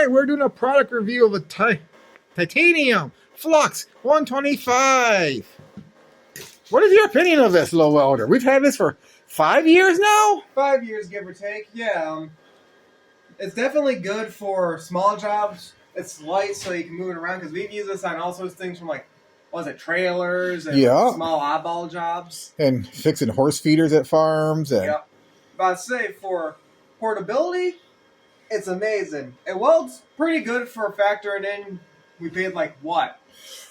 right, we're doing a product review of a titanium flux 125. What is your opinion of this low welder? We've had this for 5 years now? 5 years, give or take. Yeah, it's definitely good for small jobs. It's light, so you can move it around, because we've used this on all sorts of things from, like, what was it, trailers and small oddball jobs. And fixing horse feeders at farms. And yep. But I'd say for portability, it's amazing. It welds pretty good for factoring in. We paid, like, what?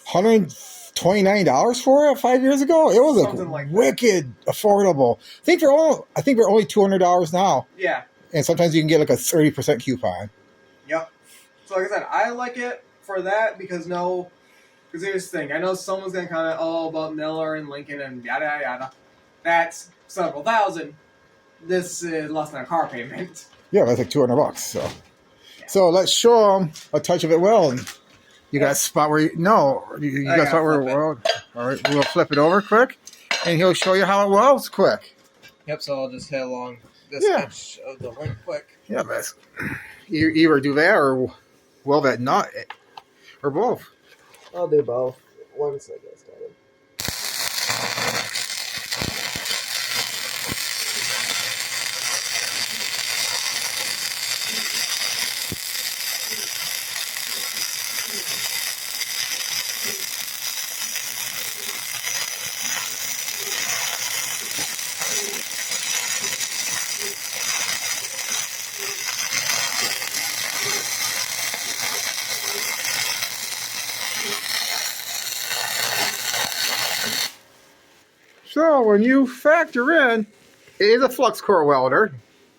$129 for it 5 years ago? It was something like wicked affordable. I think they're only $200 now. Yeah. And sometimes you can get like a 30% coupon. Yep. So like I said, I like it for that because here's the thing. I know someone's going to comment, about Miller and Lincoln and yada, yada, yada. That's several thousand. This is less than a car payment. Yeah, that's like $200. So let's show them a touch of it welding. You got a spot where you got a spot where it welds. All right, we'll flip it over quick, and he'll show you how it welds quick. Yep, so I'll just hit along this edge of the link quick. Yeah, but you either do that or weld that nut, or both. I'll do both once I get started. So when you factor in, it is a flux core welder.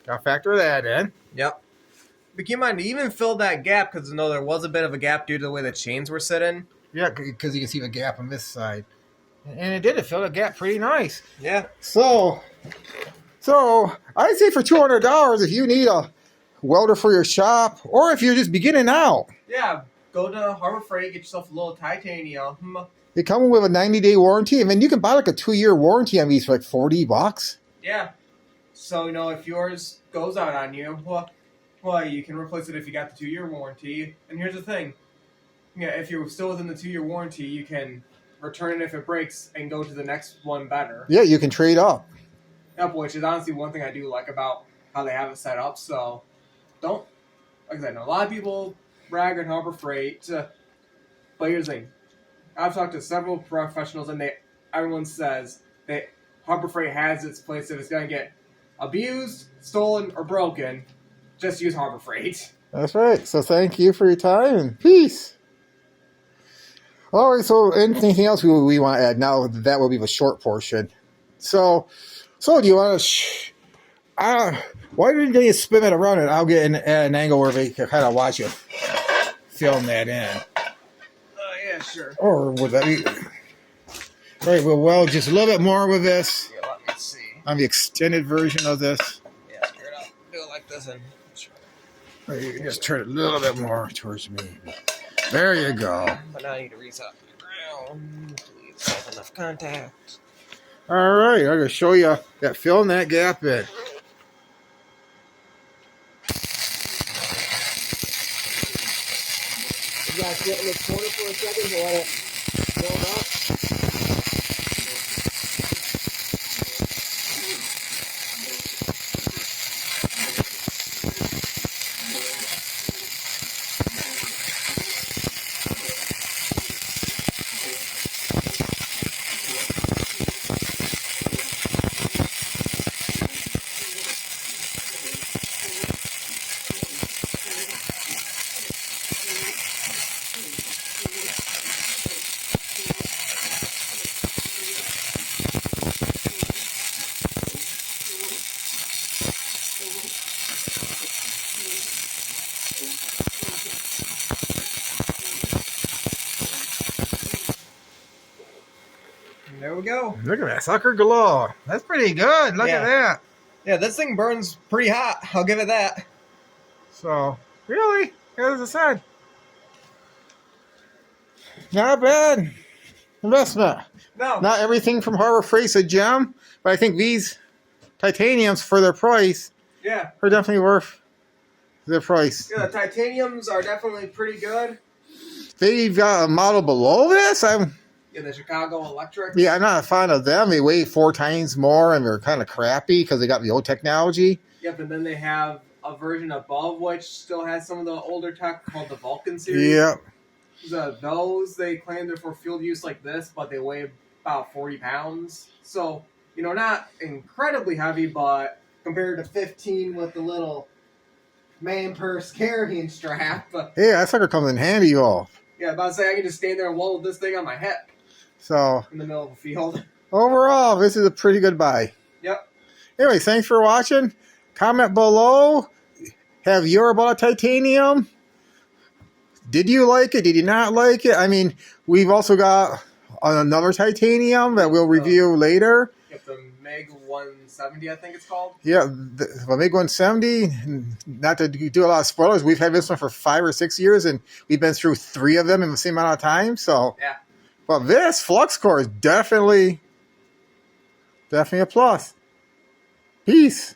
Gotta factor that in. Yep. But keep in mind, you even filled that gap because there was a bit of a gap due to the way the chains were sitting. Yeah, because you can see the gap on this side. And it did. It filled the gap pretty nice. Yeah. So I'd say for $200, if you need a welder for your shop, or if you're just beginning out. Yeah, go to Harbor Freight, get yourself a little titanium. They come with a 90-day warranty, and then you can buy like a 2-year warranty on these for like $40. Yeah. So, if yours goes out on you, well, you can replace it if you got the 2-year warranty. And here's the thing. Yeah, if you're still within the 2-year warranty, you can return it if it breaks and go to the next one better. Yeah, you can trade up. Yep, which is honestly one thing I do like about how they have it set up. So, like I said, a lot of people brag on Harbor Freight. But here's the thing. I've talked to several professionals, and everyone says that Harbor Freight has its place. If it's going to get abused, stolen, or broken, just use Harbor Freight. That's right. So thank you for your time, and peace. All right, so anything else we want to add? Now that will be the short portion. So do you want to... why didn't you spin it around, and I'll get an angle where they can kind of watch you film that in. Yeah, sure. Or would that be... Right, we'll weld just a little bit more with this. Yeah, let me see. On the extended version of this. Yeah, screw it up. Do it like this and... Right, you can just turn it a little bit more towards me. There you go. But now I need to reset the ground. Please have enough contact. All right, I'm going to show you that filling that gap in. You guys get in the corner for a second to let it build up. There we go. Look at that sucker glow. That's pretty good. Look at that. Yeah, this thing burns pretty hot. I'll give it that. So, really, as I said, not a bad investment. No. Not everything from Harbor Freight's a gem, but I think these titaniums, for their price, Yeah. are definitely worth The price. Yeah, the titaniums are definitely pretty good. They've got a model below this. Yeah, the Chicago Electrics. I'm not a fan of them. They weigh 4 times more, and they're kind of crappy because they got the old technology. Yep, and then they have a version above which still has some of the older tech called the Vulcan series. Yep. Those, they claim they're for field use like this, but they weigh about 40 pounds. So, not incredibly heavy, but compared to 15 with the little man purse carrying strap. Yeah, that sucker comes in handy, y'all. Yeah, about to say I can just stand there and weld this thing on my hip So, in the middle of a field. overall, this is a pretty good buy. Yep. Anyway, thanks for watching. Comment below. Have you ever bought a titanium? Did you like it? Did you not like it? I mean, we've also got another titanium that we'll review later. Yep, the MiG 170, I think it's called. Yeah, the MiG 170. Not to do a lot of spoilers, we've had this one for 5 or 6 years, and we've been through 3 of them in the same amount of time. So, yeah. But this flux core is definitely a plus. Peace.